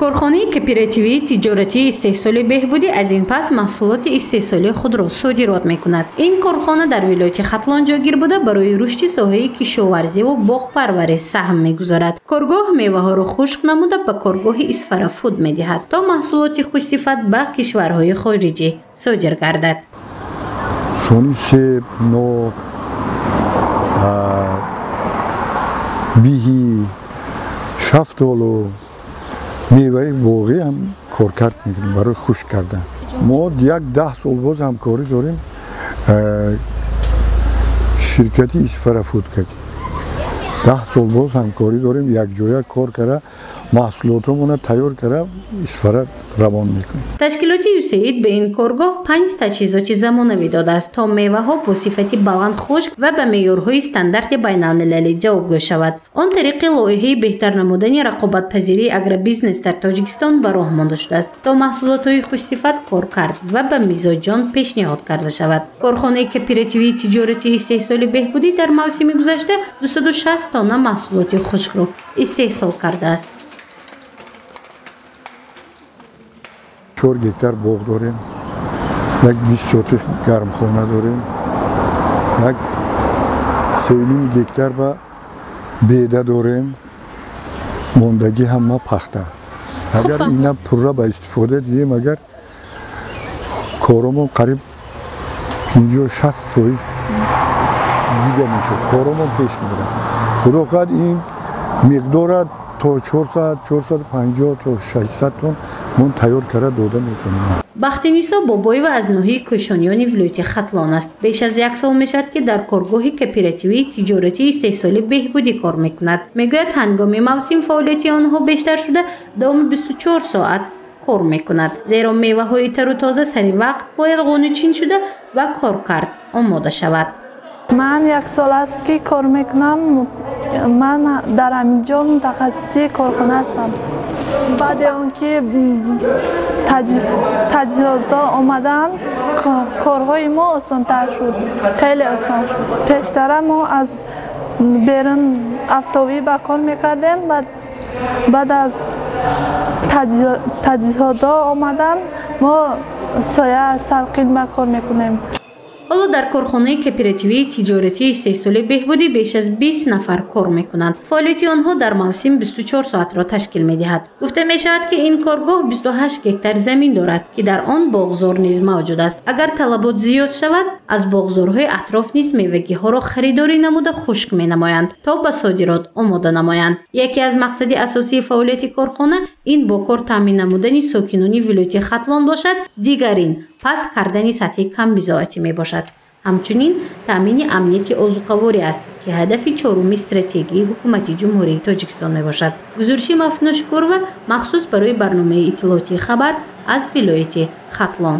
корхонаи кооперативии тиҷоратии истеҳсоли беҳбудӣ аз ин пас маҳсулоти истеҳсолии худро содирот мекунад. Ин корхона дар вилояти Хатлон ҷойгир буда барои рушди соҳаи кишоварзиву боғпарварӣ саҳм мегузорад. Коргоҳ меваҳоро хушк намуда ба коргоҳи Исфарафуд медиҳад, то маҳсулоти хушсифат ба кишварҳои хориҷӣ содир гардад. сони себ, нок, биҳӣ, шафтолу, меваи боғӣ ҳам коркард мекунем барои хушк кардан. мо 10 сол боз ҳамкорӣ дорем ширкати Исфарафуд. 10 сол боз ҳамкорӣ дорем, якҷоя кор кара, маҳсулотамона тайёр кара Исфара равон мекунем. Ташкилоти USAID ба ин коргоҳ 5 таҷҳизоти замонавӣ додааст, то меваҳо бо сифати баланд хушк ва ба меъёрҳои стандарти байналмилалӣ ҷавобгӯ шавад. Он тариқи лоиҳаи беҳтар намудани рақобатпазирии агробизнес дар Тоҷикистон ба роҳ монда шудааст, то маҳсулотҳои хушсифат кор кард ва ба мизоҷон пешниҳод карда шавад. Корхонаи кооперативии тиҷоратии истеҳсоли беҳбудӣ дар мавсими гузашта 260 тонна маҳсулоти хушкро истеҳсол кардааст. 4 гектар боғ дорем, як 20 сотих гармхона дорем, як 3.5 гектар ба беда дорем, мондагӣ ҳама пахта. Агар ина пурра ба истифода дием, агар коромон қариб 50-60% дига мешуд, коромон пеш мебарад. худо хоҳад ин миқдора то 400-450 то 600 тонн мон тайёр кара дода метавонем. Бахтинисо Бобоева аз ноҳияи Кӯшонёни вилояти Хатлон аст. Беш аз 1 сол мешавад, ки дар коргоҳи кооперативии тиҷоратии истеҳсоли беҳбудӣ кор мекунад. Мегӯяд ҳангоми мавсим фаъолияти онҳо бештар шуда давоми 24 соат кор мекунад, зеро меваҳои тару тоза сари вақт бояд ғунучин шуда ва коркард омода шавад. Ман 1 сол аст ки кор мекунам. Ман дар ҳаминҷо мутахассиси корхона ҳастам. баъди он ки таҷҳизотҳо омаданд, корҳои мо осонтар шуд, хеле осон шуд. Пештара мо аз берун автовӣ ба кор мекардем, баъд аз таҷҳизотҳо омаданд, мо соя салқин ба кор мекунем. ҳоло дар корхонаи кооперативии тиҷоратии истеҳсоли беҳбудӣ беш аз 20 нафар кор мекунанд. фаъолияти онҳо дар мавсим 24 соатро ташкил медиҳад. гуфта мешавад, ки ин коргоҳ 28 гектар замин дорад, ки дар он боғзор низ мавҷуд аст. агар талабот зиёд шавад, аз боғзорҳои атроф низ мевагиҳоро харидорӣ намуда хушк менамоянд, то ба содирот омода намоянд. яке аз мақсади асосии фаъолияти корхона ин бо кор таъмин намудани сокинони вилояти Хатлон бошад, дигар ин паст кардани сатҳи камбизоатӣ мебошад. ҳамчунин таъмини амнияти озуқаворӣ аст, ки ҳадафи чорумии стратегии ҳукумати ҷумҳурии Тоҷикистон мебошад. гузориши Мафнӯшкурова махсус барои барномаи иттилоотии хабар аз вилояти Хатлон.